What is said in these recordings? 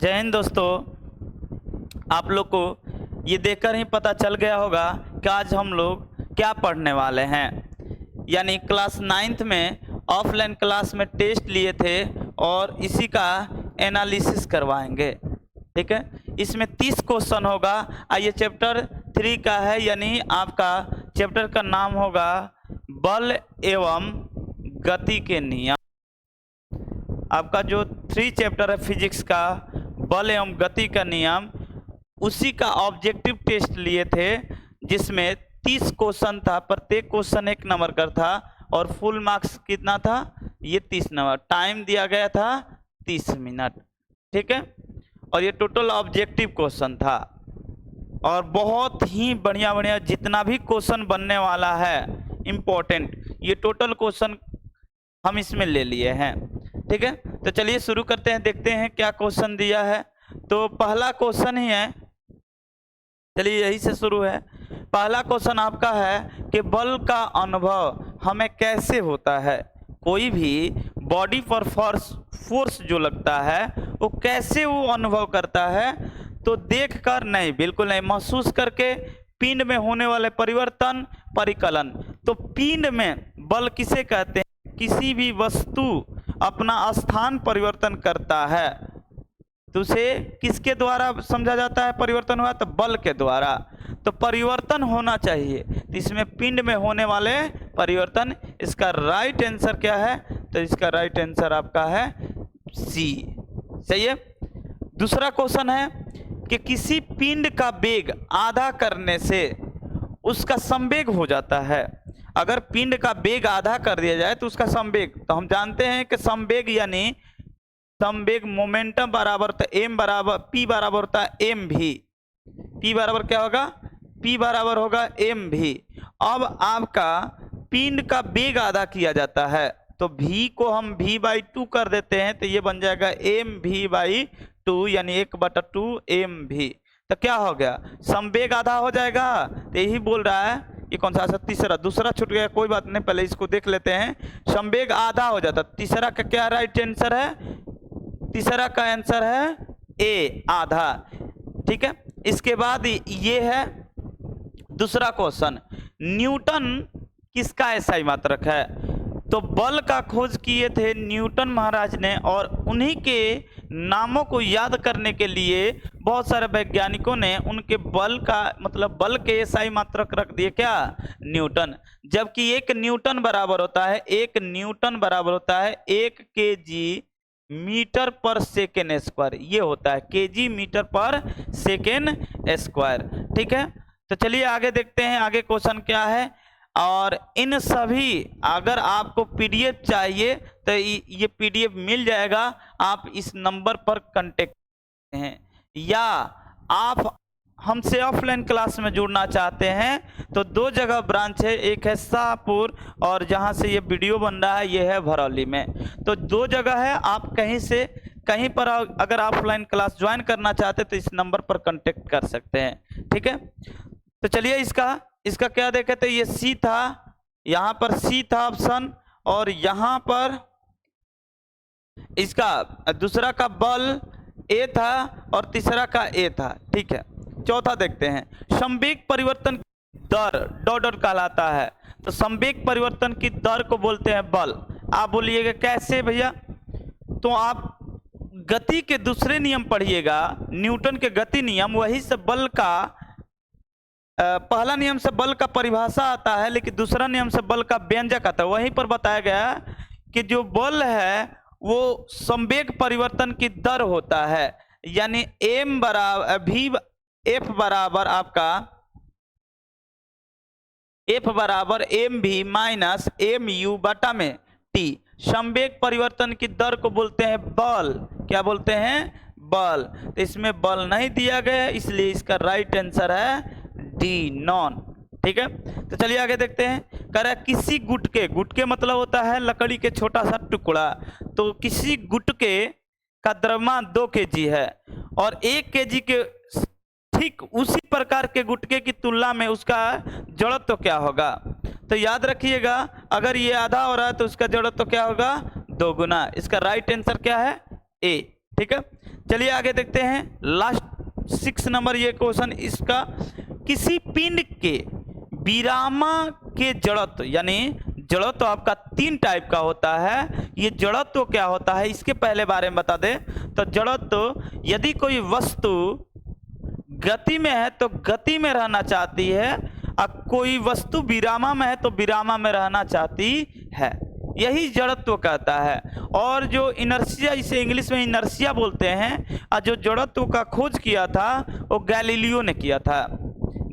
जय हिंद दोस्तों। आप लोग को ये देखकर ही पता चल गया होगा कि आज हम लोग क्या पढ़ने वाले हैं। यानी क्लास 9th में ऑफलाइन क्लास में टेस्ट लिए थे और इसी का एनालिसिस करवाएंगे। ठीक है, इसमें 30 क्वेश्चन होगा। आइए चैप्टर 3 का है, यानी आपका चैप्टर का नाम होगा बल एवं गति के नियम। आपका जो 3 चैप्टर है फिजिक्स का, बल एवं गति का नियम, उसी का ऑब्जेक्टिव टेस्ट लिए थे जिसमें 30 क्वेश्चन था। प्रत्येक क्वेश्चन 1 नंबर का था और फुल मार्क्स कितना था, ये 30 नंबर। टाइम दिया गया था 30 मिनट। ठीक है, और ये टोटल ऑब्जेक्टिव क्वेश्चन था और बहुत ही बढ़िया बढ़िया जितना भी क्वेश्चन बनने वाला है इम्पोर्टेंट, ये टोटल क्वेश्चन हम इसमें ले लिए हैं। ठीक है, तो चलिए शुरू करते हैं, देखते हैं क्या क्वेश्चन दिया है। तो पहला क्वेश्चन ही है, चलिए यही से शुरू है। पहला क्वेश्चन आपका है कि बल का अनुभव हमें कैसे होता है। कोई भी बॉडी पर फोर्स जो लगता है वो कैसे वो अनुभव करता है, तो देखकर नहीं, बिल्कुल नहीं, महसूस करके। पिंड में होने वाले परिवर्तन, परिकलन। तो पिंड में बल किसे कहते हैं? किसी भी वस्तु अपना स्थान परिवर्तन करता है तो उसे किसके द्वारा समझा जाता है परिवर्तन हुआ? तो बल के द्वारा। तो परिवर्तन होना चाहिए, तो इसमें पिंड में होने वाले परिवर्तन। इसका राइट आंसर क्या है? तो इसका राइट आंसर आपका है सी। सही है। दूसरा क्वेश्चन है कि किसी पिंड का वेग आधा करने से उसका संवेग हो जाता है। अगर पिंड का वेग आधा कर दिया जाए तो उसका संवेग, तो हम जानते हैं कि संवेग यानी संवेग मोमेंटम बराबर, तो एम बराबर पी बराबर होता है एम भी। पी बराबर क्या होगा? पी बराबर होगा एम भी। अब आपका पिंड का वेग आधा किया जाता है तो v को हम v/2 कर देते हैं, तो ये बन जाएगा एम v/2 यानी 1/2 एम भी। तो क्या हो गया? संवेग आधा हो जाएगा। तो यही बोल रहा है, ये कौन सा? तीसरा। दूसरा छूट गया, कोई बात नहीं, पहले इसको देख लेते हैं। संवेग आधा हो जाता। तीसरा का क्या राइट आंसर है? तीसरा का आंसर है ए, आधा। ठीक है, इसके बाद ये है दूसरा क्वेश्चन, न्यूटन किसका एसआई मात्रक है? तो बल का खोज किए थे न्यूटन महाराज ने और उन्हीं के नामों को याद करने के लिए बहुत सारे वैज्ञानिकों ने उनके बल का मतलब बल के एसआई मात्रक रख दिए क्या? न्यूटन। जबकि 1 न्यूटन बराबर होता है 1 न्यूटन बराबर होता है 1 केजी मीटर पर सेकेंड स्क्वायर। ये होता है केजी मीटर पर सेकेंड स्क्वायर। ठीक है, तो चलिए आगे देखते हैं आगे क्वेश्चन क्या है। और इन सभी, अगर आपको पीडीएफ चाहिए तो ये पीडीएफ मिल जाएगा। आप इस नंबर पर कांटेक्ट हैं, या आप हमसे ऑफलाइन क्लास में जुड़ना चाहते हैं तो 2 जगह ब्रांच है, एक है शाहपुर और जहां से ये वीडियो बन रहा है ये है भरौली में। तो 2 जगह है, आप कहीं से कहीं पर अगर ऑफलाइन क्लास ज्वाइन करना चाहते तो इस नंबर पर कांटेक्ट कर सकते हैं। ठीक है, तो चलिए इसका क्या देखे, तो ये सी था, यहाँ पर सी था ऑप्शन, और यहाँ पर इसका दूसरा का बल ए था और तीसरा का ए था। ठीक है, चौथा देखते हैं, संवेग परिवर्तन दर डॉट कहलाता है। तो संवेग परिवर्तन की दर को बोलते हैं बल। आप बोलिएगा कैसे भैया? तो आप गति के दूसरे नियम पढ़िएगा, न्यूटन के गति नियम, वही से बल का पहला नियम से बल का परिभाषा आता है, लेकिन दूसरा नियम से बल का व्यंजक आता है। वहीं पर बताया गया कि जो बल है वो संवेग परिवर्तन की दर होता है, यानी एम बराबर भी एफ बराबर आपका एफ बराबर एम भी माइनस एम यू बटा में टी। संवेग परिवर्तन की दर को बोलते हैं बल। क्या बोलते हैं? बल। तो इसमें बल नहीं दिया गया, इसलिए इसका राइट आंसर है डी, नॉन। ठीक है, तो चलिए आगे देखते हैं। कह रहा है किसी गुटके मतलब होता है लकड़ी के छोटा सा टुकड़ा। तो किसी गुटके का द्रव्यमान 2 केजी है और 1 केजी के ठीक उसी प्रकार के गुटके की तुलना में उसका जड़त्व तो क्या होगा? तो याद रखिएगा, अगर ये आधा हो रहा है तो उसका जड़त्व तो क्या होगा? 2 गुना। इसका राइट आंसर क्या है? ए। ठीक है, चलिए आगे देखते हैं लास्ट 6 नंबर ये क्वेश्चन इसका। किसी पिंड के विरामा के जड़त्व, यानी जड़त्व आपका 3 टाइप का होता है। ये जड़त्व क्या होता है इसके पहले बारे में बता दें तो जड़त्व, यदि कोई वस्तु गति में है तो गति में रहना चाहती है, और कोई वस्तु विरामा में है तो विरामा में रहना चाहती है, यही जड़त्व कहता है। और जो इनर्शिया, इसे इंग्लिश में इनर्शिया बोलते हैं, और जो जड़त्व का खोज किया था वो गैलीलियो ने किया था।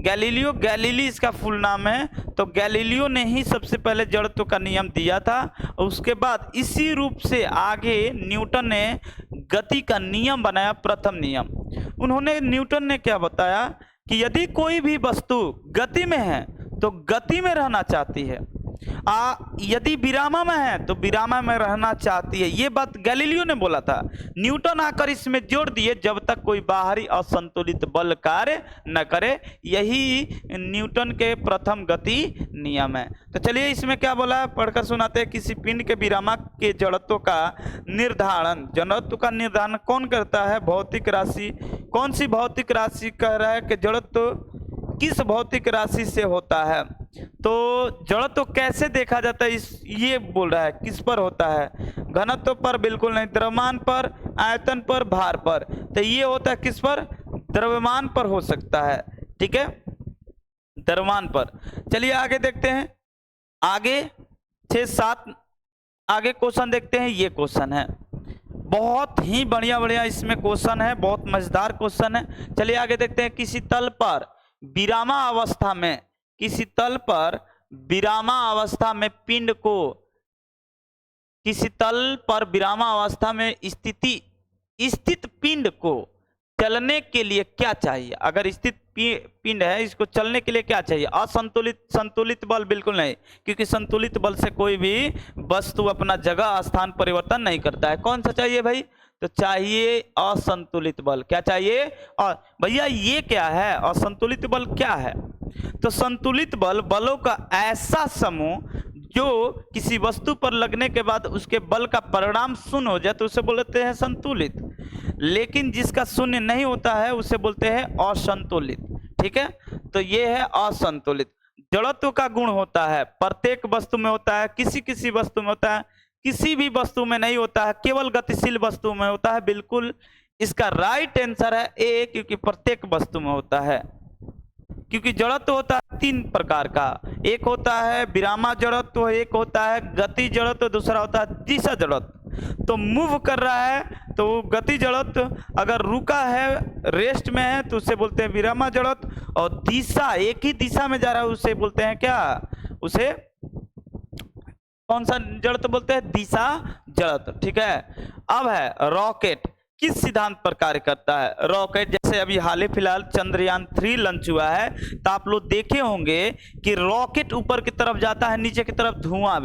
गैलीली इसका फुल नाम है। तो गैलीलियो ने ही सबसे पहले जड़त्व का नियम दिया था, और उसके बाद इसी रूप से आगे न्यूटन ने गति का नियम बनाया, प्रथम नियम। न्यूटन ने क्या बताया कि यदि कोई भी वस्तु गति में है तो गति में रहना चाहती है, यदि विरामा में है तो विरामा में रहना चाहती है। ये बात गैलीलियो ने बोला था। न्यूटन आकर इसमें जोड़ दिए, जब तक कोई बाहरी असंतुलित बल कार्य न करे, यही न्यूटन के प्रथम गति नियम है। तो चलिए इसमें क्या बोला है पढ़कर सुनाते हैं। किसी पिंड के विरामा के जड़त्व का निर्धारण, जड़त्व का निर्धारण कौन करता है? भौतिक राशि। कौन सी भौतिक राशि कह रहा है कि जड़त्व किस भौतिक राशि से होता है? तो जड़त्व कैसे देखा जाता है ये बोल रहा है, किस पर होता है? घनत्व पर बिल्कुल नहीं, द्रव्यमान पर, आयतन पर, भार पर। तो ये होता है किस पर? द्रव्यमान पर हो सकता है, ठीक है, द्रव्यमान पर। चलिए आगे देखते हैं, आगे 6-7 आगे क्वेश्चन देखते हैं। ये क्वेश्चन है बहुत ही बढ़िया इसमें क्वेश्चन है, बहुत मजेदार क्वेश्चन है। चलिए आगे देखते हैं। किसी तल पर विरामा अवस्था में, किसी तल पर विरामा अवस्था में पिंड को, किसी तल पर विरामा अवस्था में स्थित पिंड को चलने के लिए क्या चाहिए? अगर स्थित पिंड है, इसको चलने के लिए क्या चाहिए? संतुलित बल बिल्कुल नहीं, क्योंकि संतुलित बल से कोई भी वस्तु अपना जगह स्थान परिवर्तन नहीं करता है। कौन सा चाहिए भाई? तो चाहिए असंतुलित बल। क्या चाहिए? और भैया ये क्या है? असंतुलित बल क्या है? तो संतुलित बल बलों का ऐसा समूह जो किसी वस्तु पर लगने के बाद उसके बल का परिणाम शून्य हो जाए तो उसे बोलते हैं संतुलित, लेकिन जिसका शून्य नहीं होता है उसे बोलते हैं असंतुलित, ठीक है। तो ये है असंतुलित। जड़त्व का गुण होता है, प्रत्येक वस्तु में होता है, किसी वस्तु में होता है, किसी भी वस्तु में नहीं होता है, केवल गतिशील वस्तु में होता है। बिल्कुल इसका राइट आंसर है ए, क्योंकि प्रत्येक वस्तु में होता है। क्योंकि जड़त्व होता है 3 प्रकार का, एक होता है विरामा जड़त्व, एक होता है गति जड़त्व, दूसरा होता है दिशा जड़त्व। तो मूव कर रहा है तो गति जड़त्व, अगर रुका है रेस्ट में है तो उसे बोलते हैं विरामा जड़त्व, और दिशा एक ही दिशा में जा रहा है उसे बोलते हैं क्या? उसे कौन सा जड़त्व बोलते हैं? दिशा जड़त्व, ठीक है। अब है रॉकेट किस सिद्धांत पर कार्य करता है? रॉकेट जैसे अभी हाल ही फिलहाल चंद्रयान 3 लॉन्च हुआ है, तो आप लोग देखे होंगे कि रॉकेट ऊपर की तरफ जाता है, नीचे की तरफ धुआं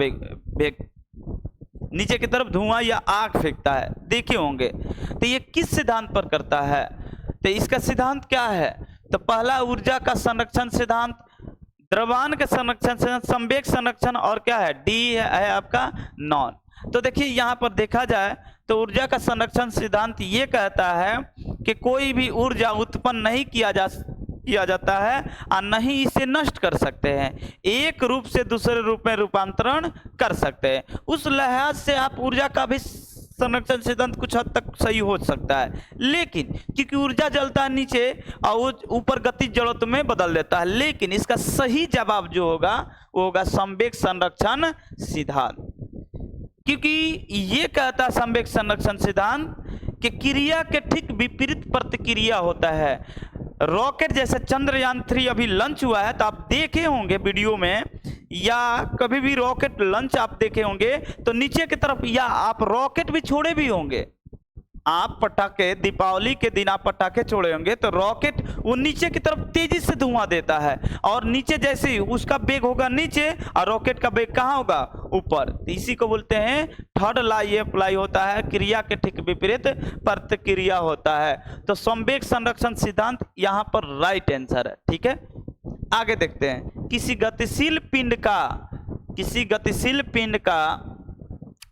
नीचे की तरफ धुआं या आग फेंकता है, देखे होंगे। तो ये किस सिद्धांत पर करता है? तो इसका सिद्धांत क्या है? तो पहला ऊर्जा का संरक्षण सिद्धांत, द्रव्यमान का संरक्षण सिद्धांत, संवेग संरक्षण, और क्या है? डी है आपका नॉन। तो देखिए यहाँ पर देखा जाए तो ऊर्जा का संरक्षण सिद्धांत ये कहता है कि कोई भी ऊर्जा उत्पन्न नहीं किया जाता है और नहीं इसे नष्ट कर सकते हैं, एक रूप से दूसरे रूप में रूपांतरण कर सकते हैं। उस लिहाज से आप ऊर्जा का भी संरक्षण सिद्धांत कुछ हद तक सही हो सकता है, लेकिन क्योंकि ऊर्जा जलता है नीचे और ऊपर गति जड़त्व में बदल देता है, लेकिन इसका सही जवाब जो होगा वो होगा संवेग संरक्षण सिद्धांत। क्योंकि ये कहता संवेग संरक्षण सिद्धांत कि क्रिया के ठीक विपरीत प्रतिक्रिया होता है। रॉकेट जैसे चंद्रयान 3 अभी लॉन्च हुआ है, तो आप देखे होंगे वीडियो में, या कभी भी रॉकेट लॉन्च आप देखे होंगे तो नीचे की तरफ, या आप रॉकेट भी छोड़े भी होंगे, आप पटाखे दीपावली के दिन आप पटाखे छोड़े होंगे तो रॉकेट वो नीचे की तरफ तेजी से धुआं देता है, और नीचे जैसे ही उसका वेग होगा नीचे और रॉकेट का वेग कहाँ होगा? ऊपर। तो इसी को बोलते हैं थर्ड लॉ ये अप्लाई होता है, क्रिया के ठीक विपरीत प्रतिक्रिया होता है। तो संवेग संरक्षण सिद्धांत यहाँ पर राइट आंसर है, ठीक है। आगे देखते हैं। किसी गतिशील पिंड का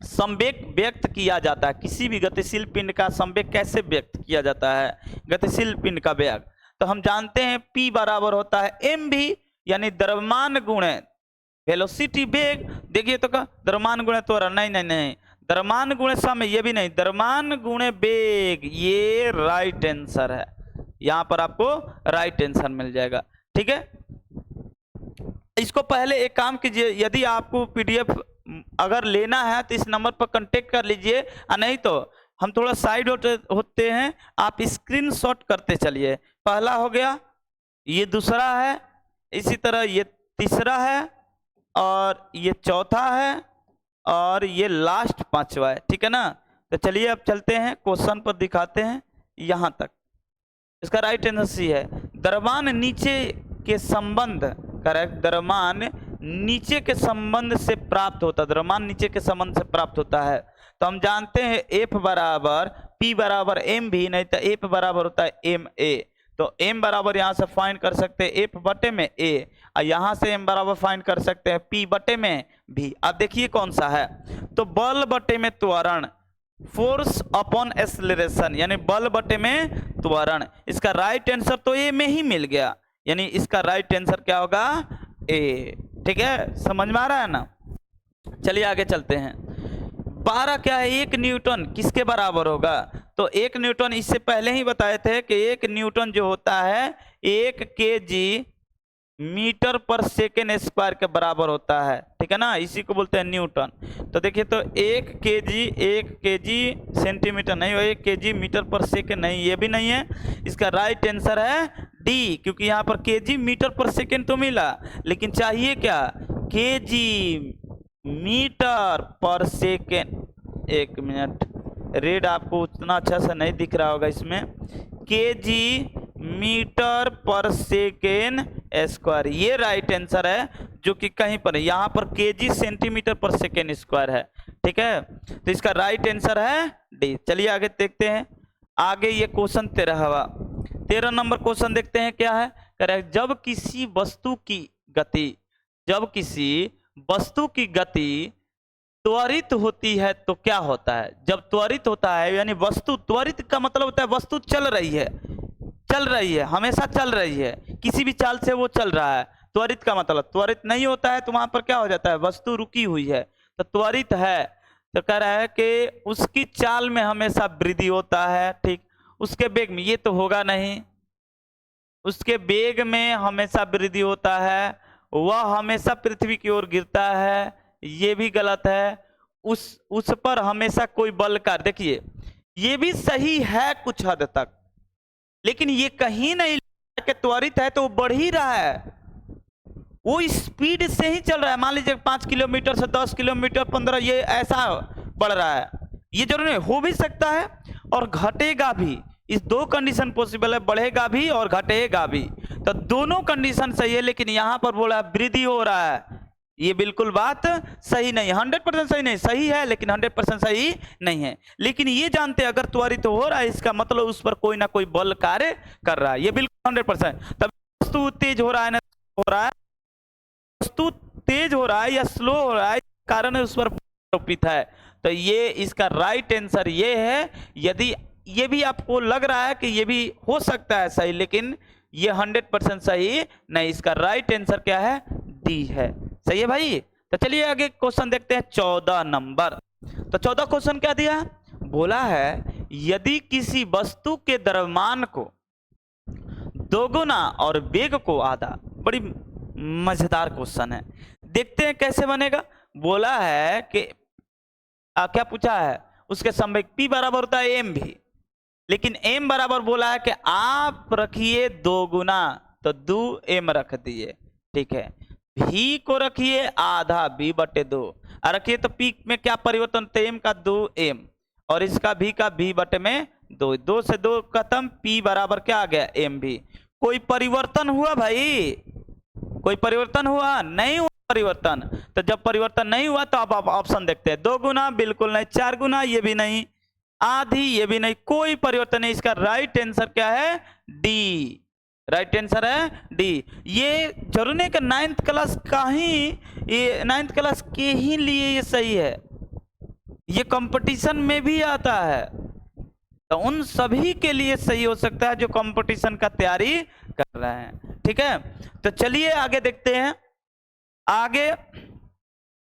संवेग व्यक्त किया जाता है, किसी भी गतिशील पिंड का संवेग कैसे व्यक्त किया जाता है, गतिशील पिंड का वेग, तो हम जानते हैं P बराबर होता है mv, यानी द्रव्यमान गुणे वेलोसिटी वेग। देखिए तो का द्रव्यमान गुणे त्वरण, नहीं नहीं नहीं, द्रव्यमान गुणे समय, ये भी नहीं, द्रव्यमान गुणे वेग, ये राइट आंसर है। यहां पर आपको राइट आंसर मिल जाएगा। ठीक है, इसको पहले एक काम कीजिए, यदि आपको पीडीएफ अगर लेना है तो इस नंबर पर कांटेक्ट कर लीजिए, और नहीं तो हम थोड़ा साइड होते हैं, आप स्क्रीनशॉट करते चलिए। पहला हो गया, ये दूसरा है, इसी तरह ये तीसरा है, और ये चौथा है, और ये लास्ट पांचवा है। ठीक है ना, तो चलिए अब चलते हैं क्वेश्चन पर, दिखाते हैं यहां तक। इसका राइट आंसर सी है, द्रव्यमान नीचे के संबंध, करेक्ट, द्रव्यमान नीचे के संबंध से प्राप्त होता है, द्रव्यमान नीचे के संबंध से प्राप्त होता है। तो हम जानते हैं F बराबर P बराबर m भी, नहीं तो F बराबर होता है m a। तो m बराबर यहाँ से फाइंड कर सकते हैं F बटे में a, और यहाँ से m बराबर फाइंड कर सकते हैं P बटे में भी। अब देखिए कौन सा है, तो बल बटे में त्वरण, फोर्स अपॉन एक्सेलरेशन, यानी बल बटे में त्वरण। इसका राइट आंसर तो ए में ही मिल गया, यानी इसका राइट आंसर क्या होगा, ए। ठीक है, समझ में आ रहा है ना। चलिए आगे चलते हैं। 12 क्या है, 1 न्यूटन किसके बराबर होगा, तो 1 न्यूटन इससे पहले ही बताए थे कि 1 न्यूटन जो होता है 1 केजी मीटर पर सेकेंड स्क्वायर के बराबर होता है। ठीक है ना, इसी को बोलते हैं न्यूटन। तो देखिए, तो 1 केजी सेंटीमीटर नहीं, 1 केजी मीटर पर सेकेंड नहीं, ये भी नहीं है। इसका राइट आंसर है डी, क्योंकि यहाँ पर केजी मीटर पर सेकेंड तो मिला, लेकिन चाहिए क्या, केजी मीटर पर सेकेंड। एक मिनट, रेड आपको उतना अच्छा से नहीं दिख रहा होगा इसमें, केजी मीटर पर सेकेंड स्क्वायर, ये राइट आंसर है, जो कि कहीं पर यहाँ पर केजी सेंटीमीटर पर सेकेंड स्क्वायर है। ठीक है, तो इसका राइट आंसर है डी। चलिए आगे देखते हैं। आगे ये क्वेश्चन 13 नंबर क्वेश्चन देखते हैं क्या है। करेक्ट, जब किसी वस्तु की गति त्वरित होती है तो क्या होता है, जब त्वरित होता है, यानी वस्तु, त्वरित का मतलब होता है वस्तु चल रही है, हमेशा चल रही है, किसी भी चाल से वो चल रहा है। त्वरित का मतलब, त्वरित नहीं होता है तो वहां पर क्या हो जाता है, वस्तु रुकी हुई है। तो त्वरित है तो कह रहा है कि उसकी चाल में हमेशा वृद्धि होता है। ठीक, उसके वेग में, ये तो होगा नहीं, उसके वेग में हमेशा वृद्धि होता है, वह हमेशा पृथ्वी की ओर गिरता है, ये भी गलत है। उस पर हमेशा कोई बल का, देखिए ये भी सही है कुछ हद तक, लेकिन ये कहीं नहीं कि त्वरित है तो वो बढ़ ही रहा है, वो स्पीड से ही चल रहा है। मान लीजिए 5 किलोमीटर से 10 किलोमीटर 15, ये ऐसा बढ़ रहा है, ये जरूर नहीं, हो भी सकता है और घटेगा भी। इस दो कंडीशन पॉसिबल है, बढ़ेगा भी और घटेगा भी, तो दोनों कंडीशन सही है। लेकिन यहां पर बोला वृद्धि हो रहा है, ये बिल्कुल बात सही नहीं है, 100% सही नहीं, सही है लेकिन 100% सही नहीं है। लेकिन ये जानते हैं अगर त्वरित हो रहा है, इसका मतलब उस पर कोई ना कोई बल कार्य कर रहा है, ये बिल्कुल 100%। तब वस्तु तेज हो रहा है ना, हो रहा है, वस्तु तेज हो रहा है या स्लो हो रहा है, कारण उस पर आरोपित है। तो ये इसका राइट आंसर ये है। यदि ये भी आपको लग रहा है कि ये भी हो सकता है सही, लेकिन ये 100% सही नहीं, इसका राइट आंसर क्या है, डी है। सही है भाई। तो चलिए आगे क्वेश्चन देखते हैं 14 नंबर। तो 14 क्वेश्चन क्या दिया, बोला है यदि किसी वस्तु के द्रव्यमान को दोगुना और वेग को आधा, बड़ी मजेदार क्वेश्चन है, देखते हैं कैसे बनेगा। बोला है कि क्या पूछा है, उसके संवेग P बराबर होता है m भी, लेकिन m बराबर बोला है कि आप रखिए 2 गुना, तो 2m रख दिए। ठीक है, v को रखिए आधा b बटे 2, रखिए तो p में क्या परिवर्तन, तो m का 2m और इसका v का v बटे में 2, 2 से 2 खत्म, p बराबर क्या आ गया, m भी। कोई परिवर्तन हुआ भाई, कोई परिवर्तन हुआ नहीं हुआ परिवर्तन। तो जब परिवर्तन नहीं हुआ तो अब आप ऑप्शन देखते हैं, 2 गुना बिल्कुल नहीं, 4 गुना ये भी नहीं, आधी ये भी नहीं, कोई परिवर्तन नहीं। इसका राइट आंसर क्या है, डी, राइट आंसर है डी। ये जरूर नहीं कि 9th क्लास का ही, ये 9th क्लास के ही लिए ये सही है, ये कंपटीशन में भी आता है, तो उन सभी के लिए सही हो सकता है जो कंपटीशन का तैयारी कर रहे हैं। ठीक है, तो चलिए आगे देखते हैं। आगे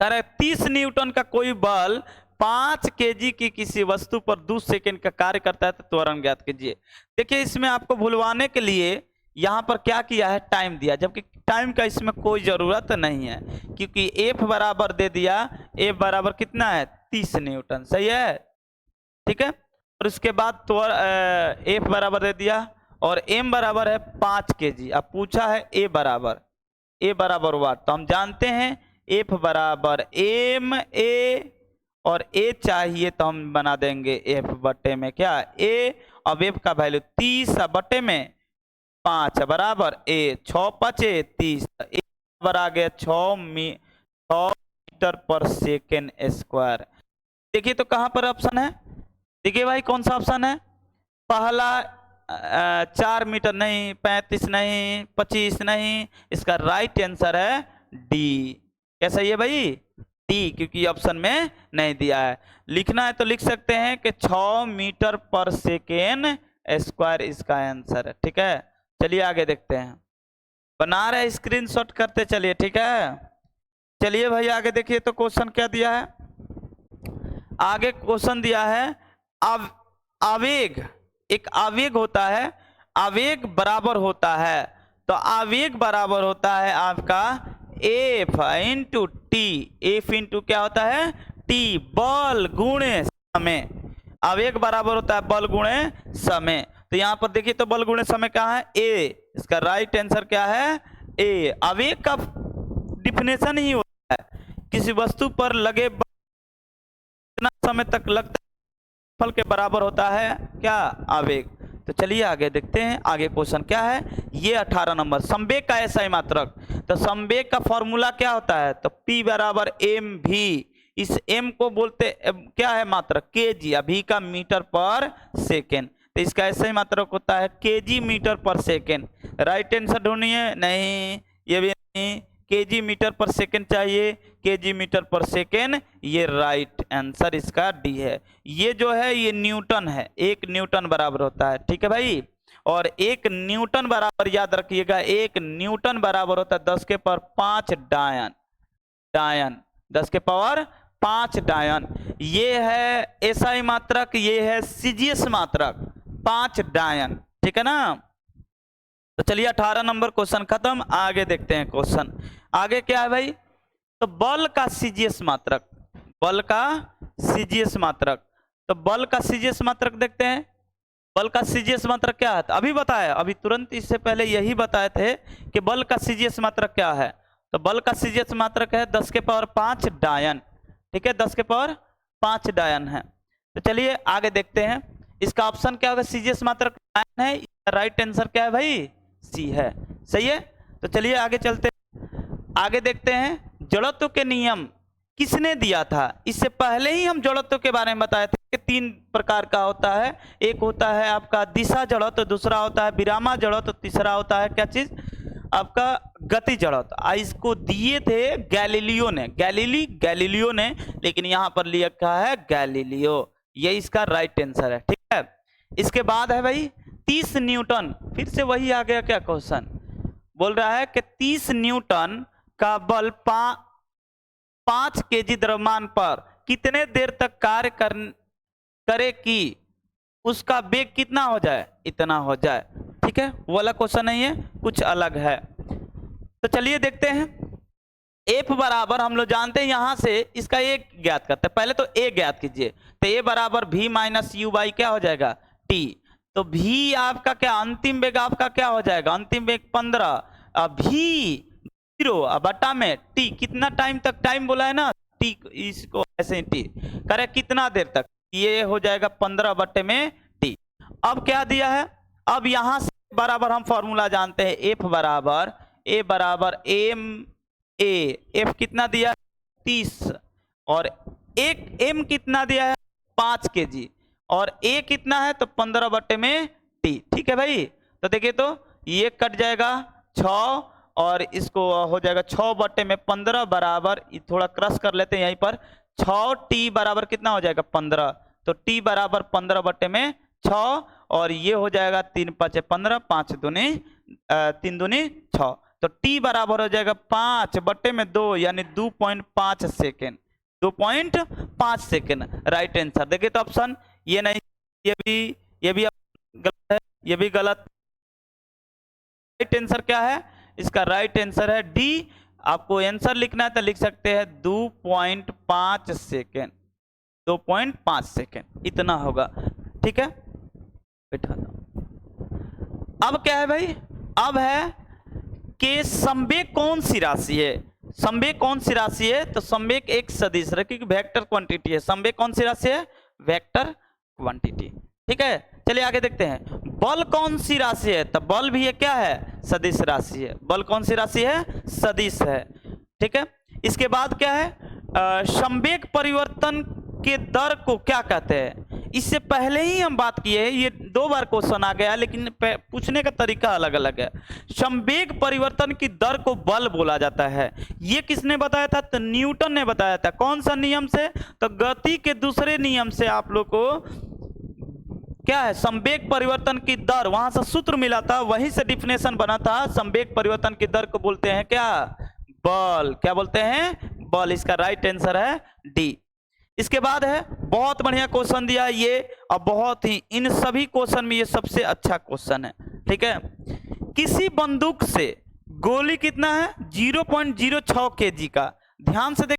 30 न्यूटन का कोई बल 5 केजी की किसी वस्तु पर 2 सेकंड का कार्य करता है तो त्वरण ज्ञात कीजिए। देखिए इसमें आपको भुलवाने के लिए यहाँ पर क्या किया है, टाइम दिया, जबकि टाइम का इसमें कोई ज़रूरत नहीं है, क्योंकि F बराबर दे दिया, F बराबर कितना है 30 न्यूटन, सही है। ठीक है, और उसके बाद तो F बराबर दे दिया और M बराबर है 5 केजी। अब पूछा है A बराबर वाट, तो हम जानते हैं F बराबर ma और A चाहिए तो हम बना देंगे F बटे में क्या A। अब F का वैल्यू 30 बटे में 5 बराबर A, 6 5 30, A बराबर आ गया 6 मीटर पर सेकेंड स्क्वायर। देखिए तो कहाँ पर ऑप्शन है, देखिए भाई कौन सा ऑप्शन है, पहला 4 मीटर नहीं, 35 नहीं, 25 नहीं, इसका राइट आंसर है डी। कैसा ये भाई डी, क्योंकि ऑप्शन में नहीं दिया है। लिखना है तो लिख सकते हैं कि 6 मीटर पर सेकेंड स्क्वायर इसका आंसर है। ठीक है, चलिए आगे देखते हैं, बना रहे स्क्रीनशॉट करते चलिए। ठीक है, चलिए भाई आगे देखिए तो क्वेश्चन क्या दिया है। आगे क्वेश्चन दिया है आवेग, एक आवेग होता है, आवेग बराबर होता है, तो आवेग बराबर होता है आपका F into T. F into क्या होता है टी, बल गुणे समय। आवेग बराबर होता है बल गुणे समय, तो यहाँ पर देखिए तो बल गुणे समय क्या है A, इसका राइट आंसर क्या है A। आवेग का डिफिनेशन ही होता है किसी वस्तु पर लगे कितना समय तक लगता है फल के बराबर होता है क्या आवेग। तो चलिए आगे देखते हैं, आगे क्वेश्चन क्या है, ये 18 नंबर, संवेग का ऐसा ही मात्रक। तो संवेग का फॉर्मूला क्या होता है, तो P बराबर mv, इस m को बोलते क्या है मात्रक kg, अभी का मीटर पर सेकेंड, तो इसका ऐसा ही मात्रक होता है kg मीटर पर सेकेंड। राइट आंसर ढूंढिए, नहीं ये भी नहीं, kg मीटर पर सेकेंड चाहिए, kg मीटर पर सेकेंड, ये राइट आंसर इसका डी है। ये जो है ये न्यूटन है, 1 न्यूटन बराबर होता है। ठीक है भाई, और 1 न्यूटन बराबर याद रखिएगा, 1 न्यूटन बराबर होता है 10 के पावर 5 डायन, 10 के पावर 5 डायन। ये है एसआई मात्रक, ये है सीजीएस मात्रक 5 डायन। ठीक है ना, तो चलिए 18 नंबर क्वेश्चन खत्म, आगे देखते हैं क्वेश्चन। आगे क्या है भाई, तो बल का सीजीएस मात्रक, बल का सीजीएस मात्रक, तो बल का सीजीएस मात्रक देखते हैं। बल का सीजीएस मात्रक क्या है, अभी बताया, अभी तुरंत इससे पहले यही बताए थे कि बल का सीजीएस मात्रक क्या है। तो बल का सीजीएस मात्रक है 10 के पावर 5 डायन। ठीक है, 10 के पावर 5 डायन है। तो चलिए आगे देखते हैं, इसका ऑप्शन क्या होगा, सीजीएस मात्रक डायन है, राइट आंसर क्या है भाई सी है, सही है। तो चलिए आगे चलते हैं, आगे देखते हैं जड़त्व के नियम किसने दिया था। इससे पहले ही हम जड़त्व के बारे में बताए थे कि 3 प्रकार का होता है, एक होता है आपका दिशा जड़त्व, दूसरा होता है विरामा जड़त्व, तीसरा होता है क्या चीज आपका गति जड़त्व। इसको दिए थे गैलीलियो ने, गैलीलियो ने, लेकिन यहाँ पर लिखा है गैलीलियो, ये इसका राइट आंसर है। ठीक है, इसके बाद है भाई 30 न्यूटन, फिर से वही आ गया क्या क्वेश्चन, बोल रहा है कि 30 न्यूटन का बल 5 केजी द्रव्यमान पर कितने देर तक कार्य करे कि उसका वेग कितना हो जाए, इतना हो जाए। ठीक है, वो वाला क्वेश्चन नहीं है, कुछ अलग है। तो चलिए देखते हैं, F बराबर हम लोग जानते हैं, यहां से इसका एक ज्ञात करते हैं, पहले तो A ज्ञात कीजिए। तो A बराबर v माइनस यू बाई क्या हो जाएगा t, तो v आपका क्या अंतिम वेग आपका क्या हो जाएगा, अंतिम वेग 15, v 0 बटा में t, कितना टाइम तक, टाइम बोला है ना t, इसको ऐसे ही t करे कितना देर तक, ये हो जाएगा 15 बटे में t। अब क्या दिया है, अब यहां से बराबर हम फॉर्मूला जानते हैं, F बराबर A बराबर ma, F कितना दिया 30, और एक m कितना दिया है 5 केजी, और A कितना है तो 15 बटे में t। ठीक है भाई, तो देखिए तो ये कट जाएगा 6, और इसको हो जाएगा 6 बटे में 15 बराबर, थोड़ा क्रॉस कर लेते हैं यहीं पर, 6t बराबर कितना हो जाएगा 15, तो t बराबर 15 बटे में 6, और ये हो जाएगा 3 5 15, 5 दूनी 3 दूनी 6, तो t बराबर हो जाएगा 5 बटे में 2 यानी 2.5 सेकेंड, 2.5 सेकेंड राइट आंसर। देखिए तो ऑप्शन ये नहीं, ये भी गलत है, ये भी गलत। राइट आंसर क्या है इसका? राइट आंसर है डी। आपको आंसर लिखना है तो लिख सकते हैं 2.5 सेकेंड, 2.5 सेकेंड इतना होगा। ठीक है, बैठा दो। अब क्या है भाई? अब है कि संवेग कौन सी राशि है? संवेग कौन सी राशि है? तो संवेग एक सदिश है, क्योंकि वेक्टर क्वांटिटी है। संवेग कौन सी राशि है? Vector quantity. ठीक है, चलिए आगे देखते हैं। बल कौन सी राशि है? तो बल भी ये क्या है? सदिश राशि है। बल कौन सी राशि है? सदिश है। ठीक है, इसके बाद क्या है? संवेग परिवर्तन के दर को क्या कहते हैं? इससे पहले ही हम बात किए, ये 2 बार क्वेश्चन आ गया, लेकिन पूछने का तरीका अलग अलग है। संवेग परिवर्तन की दर को बल बोला जाता है। ये किसने बताया था? तो न्यूटन ने बताया था। कौन सा नियम से? तो गति के दूसरे नियम से आप लोग को क्या है? संवेग परिवर्तन की दर, वहां से सूत्र मिला था, वहीं से डिफिनेशन बना था। संवेग परिवर्तन की दर को बोलते हैं क्या? बल। क्या बोलते हैं? बल। इसका राइट आंसर है डी। इसके बाद है, बहुत बढ़िया क्वेश्चन दिया ये, और बहुत ही, इन सभी क्वेश्चन में ये सबसे अच्छा क्वेश्चन है। ठीक है, किसी बंदूक से गोली कितना है? 0.06 kg का। ध्यान से देख,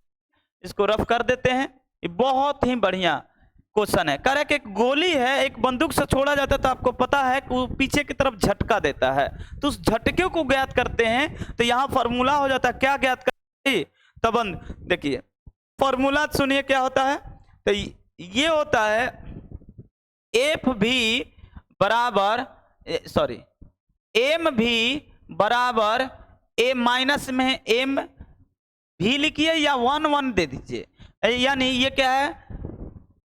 इसको रफ कर देते हैं। ये बहुत ही बढ़िया क्वेश्चन है। कह रहा है कि एक गोली है, एक बंदूक से छोड़ा जाता है, तो आपको पता है कि वो पीछे की तरफ झटका देता है, तो उस झटके को ज्ञात करते हैं। तो यहाँ फॉर्मूला हो जाता है, क्या ज्ञात करते हैं? तब देखिए फॉर्मूला सुनिए क्या होता है। तो ये होता है एफ भी बराबर, सॉरी, एम भी बराबर ए माइनस में एम भी लिखिए, या 1 दे दीजिए। यानी ये क्या है?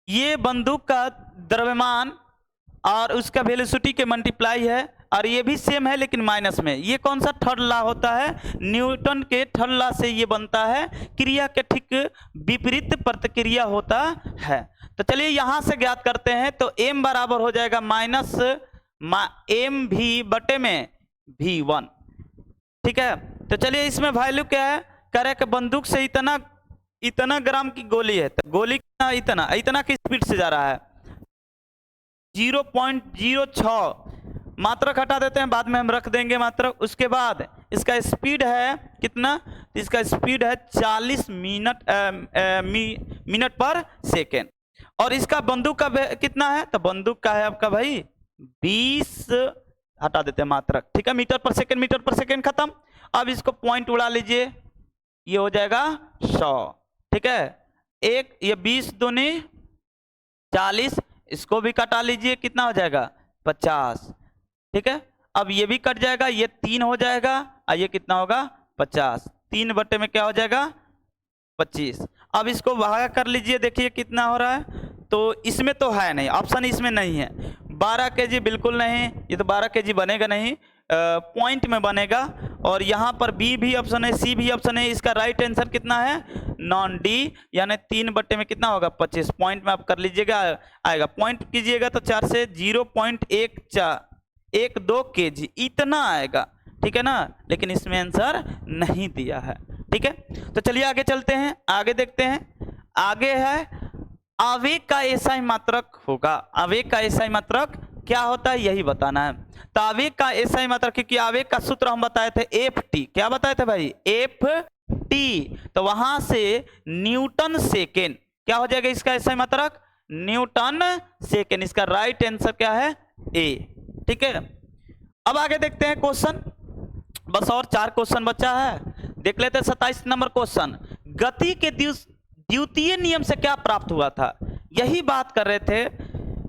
ये बंदूक का द्रव्यमान और उसका वेलोसिटी के मल्टीप्लाई है, और ये भी सेम है लेकिन माइनस में। ये कौन सा थर्ड लॉ होता है? न्यूटन के थर्ड लॉ से ये बनता है। क्रिया के ठीक विपरीत प्रतिक्रिया होता है। तो चलिए यहां से ज्ञात करते हैं। तो m बराबर हो जाएगा माइनस एम भी बटे में v1। ठीक है, तो चलिए इसमें वैल्यू क्या है? कह रहे कि बंदूक से इतना ग्राम की गोली है, तो गोली इतना की स्पीड से जा रहा है 0.06। मात्रक हटा देते हैं, बाद में हम रख देंगे मात्रक। उसके बाद इसका स्पीड है कितना? इसका स्पीड है 40 मिनट पर सेकेंड। और इसका बंदूक का कितना है? तो बंदूक का है आपका भाई 20, हटा देते हैं मात्रक। ठीक है, मीटर पर सेकेंड खत्म। अब इसको पॉइंट उड़ा लीजिए, ये हो जाएगा 100। ठीक है, एक ये 20 दूनी 40, इसको भी कटा लीजिए, कितना हो जाएगा? 50। ठीक है, अब ये भी कट जाएगा, ये 3 हो जाएगा, और ये कितना होगा? 50। 3 बटे में क्या हो जाएगा? 25। अब इसको भागा कर लीजिए, देखिए कितना हो रहा है। तो इसमें तो है नहीं, ऑप्शन इसमें नहीं है। 12 kg बिल्कुल नहीं, ये तो 12 kg बनेगा नहीं, पॉइंट में बनेगा। और यहाँ पर बी भी ऑप्शन है, सी भी ऑप्शन है। इसका राइट आंसर कितना है? नॉन डी, यानी 3 बटे में कितना होगा? 25। पॉइंट में आप कर लीजिएगा, आएगा। पॉइंट कीजिएगा तो 4 से 0.12 kg इतना आएगा। ठीक है ना, लेकिन इसमें आंसर नहीं दिया है। ठीक है, तो चलिए आगे चलते हैं, आगे देखते हैं। आगे है आवेग का एसआई मात्रक होगा। आवेग का एसआई मात्रक क्या होता है यही बताना है। तो आवेग का एसआई मात्रक, क्योंकि आवेग का सूत्र हम बताए थे एफ टी। क्या बताए थे भाई? F T. तो वहां से न्यूटन सेकेंड क्या हो जाएगा इसका एसआई मात्रक? Newton second. इसका राइट आंसर क्या है? ए। ठीक है, अब आगे देखते हैं क्वेश्चन। बस और 4 क्वेश्चन बचा है, देख लेते हैं। 27 नंबर क्वेश्चन, गति के द्वितीय नियम से क्या प्राप्त हुआ था? यही बात कर रहे थे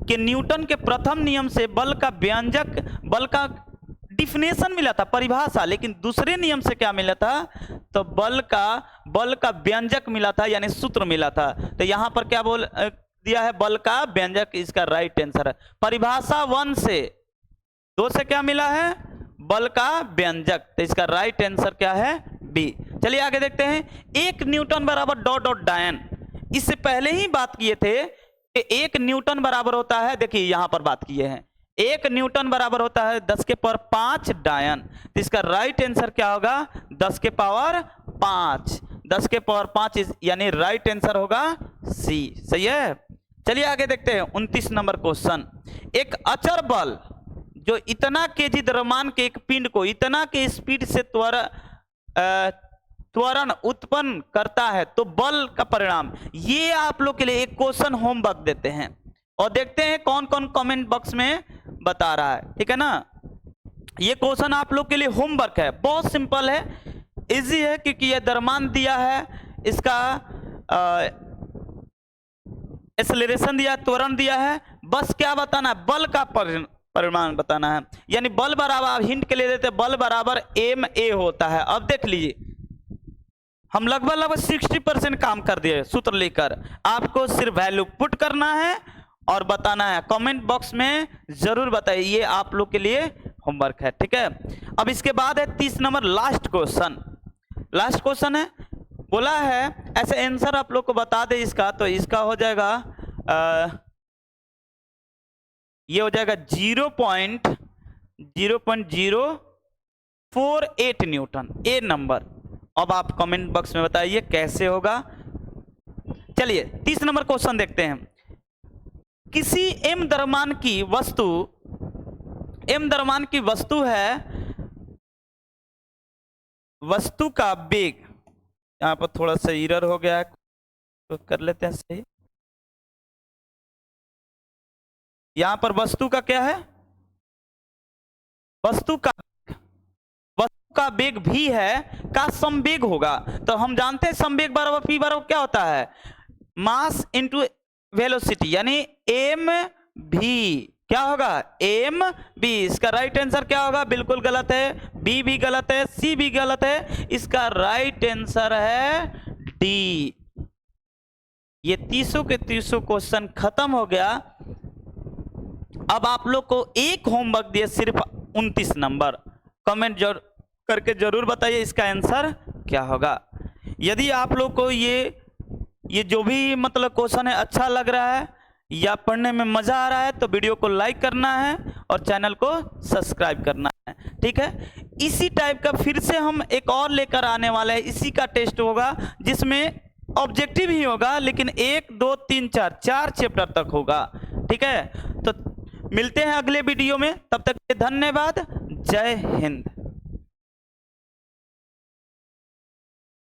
कि न्यूटन के प्रथम नियम से बल का व्यंजक, बल का डिफिनेशन मिला था, परिभाषा। लेकिन दूसरे नियम से क्या मिला था? तो बल का व्यंजक मिला था, यानी सूत्र मिला था। तो यहां पर क्या बोल दिया है? बल का व्यंजक। इसका राइट आंसर है परिभाषा 1 से। 2 से क्या मिला है? बल का व्यंजक। तो इसका राइट आंसर क्या है? बी। चलिए आगे देखते हैं। 1 न्यूटन बराबर डॉट डॉट डायन। इससे पहले ही बात किए थे कि 1 न्यूटन बराबर होता है, देखिए यहां पर बात किए हैं 1 न्यूटन बराबर होता है 10 के पावर 5 डायन। तो इसका राइट आंसर क्या होगा 10 के पावर 5, 10 के पावर 5 यानी राइट आंसर होगा सी। सही है। चलिए आगे देखते हैं 29 नंबर क्वेश्चन। एक अचर बल जो इतना केजी द्रव्यमान के एक पिंड को इतना के स्पीड से त्वरण उत्पन्न करता है तो बल का परिणाम। ये आप लोग के लिए एक क्वेश्चन होमवर्क देते हैं और देखते हैं कौन कौन कमेंट बॉक्स में बता रहा है। ठीक है ना। ये क्वेश्चन आप लोग के लिए होमवर्क है, बहुत सिंपल है, इजी है, क्योंकि ये द्रव्यमान दिया है, इसका एक्सेलरेशन दिया है, त्वरण दिया है, बस क्या बताना है बल का परिमाण बताना है। यानी बल बराबर, हिंट के लिए देते बल बराबर ma होता है। अब देख लीजिए हम लगभग 60% काम कर दिए सूत्र लेकर, आपको सिर्फ वैल्यू पुट करना है और बताना है। कमेंट बॉक्स में जरूर बताइए, ये आप लोग के लिए होमवर्क है। ठीक है। अब इसके बाद है 30 number last question. Last question है, बोला है ऐसे आंसर आप लोग को बता दे इसका, तो इसका हो जाएगा ये हो जाएगा 0.048 न्यूटन ए नंबर। अब आप कमेंट बॉक्स में बताइए कैसे होगा। चलिए 30 नंबर क्वेश्चन देखते हैं। किसी m द्रव्यमान की वस्तु है, वस्तु का वेग, यहां पर थोड़ा सा एरर हो गया है तो कर लेते हैं सही। यहां पर वस्तु का क्या है, वस्तु का वेग भी है का समवेग होगा। तो हम जानते हैं समवेग बराबर p बराबर क्या होता है मास इंटू वेलोसिटी, यानी एम भी क्या होगा एम बी। इसका राइट आंसर क्या होगा, बिल्कुल गलत है, बी भी गलत है, सी भी गलत है, इसका राइट आंसर है डी। ये 300 के 300 क्वेश्चन खत्म हो गया। अब आप लोग को एक होमवर्क दिए सिर्फ 29 नंबर, कमेंट करके जरूर बताइए इसका आंसर क्या होगा। यदि आप लोग को ये जो भी मतलब क्वेश्चन है अच्छा लग रहा है या पढ़ने में मजा आ रहा है तो वीडियो को लाइक करना है और चैनल को सब्सक्राइब करना है। ठीक है। इसी टाइप का फिर से हम एक और लेकर आने वाले हैं, इसी का टेस्ट होगा जिसमें ऑब्जेक्टिव ही होगा, लेकिन 1 2 3 4 चैप्टर तक होगा। ठीक है। तो मिलते हैं अगले वीडियो में, तब तक के धन्यवाद। जय हिंद।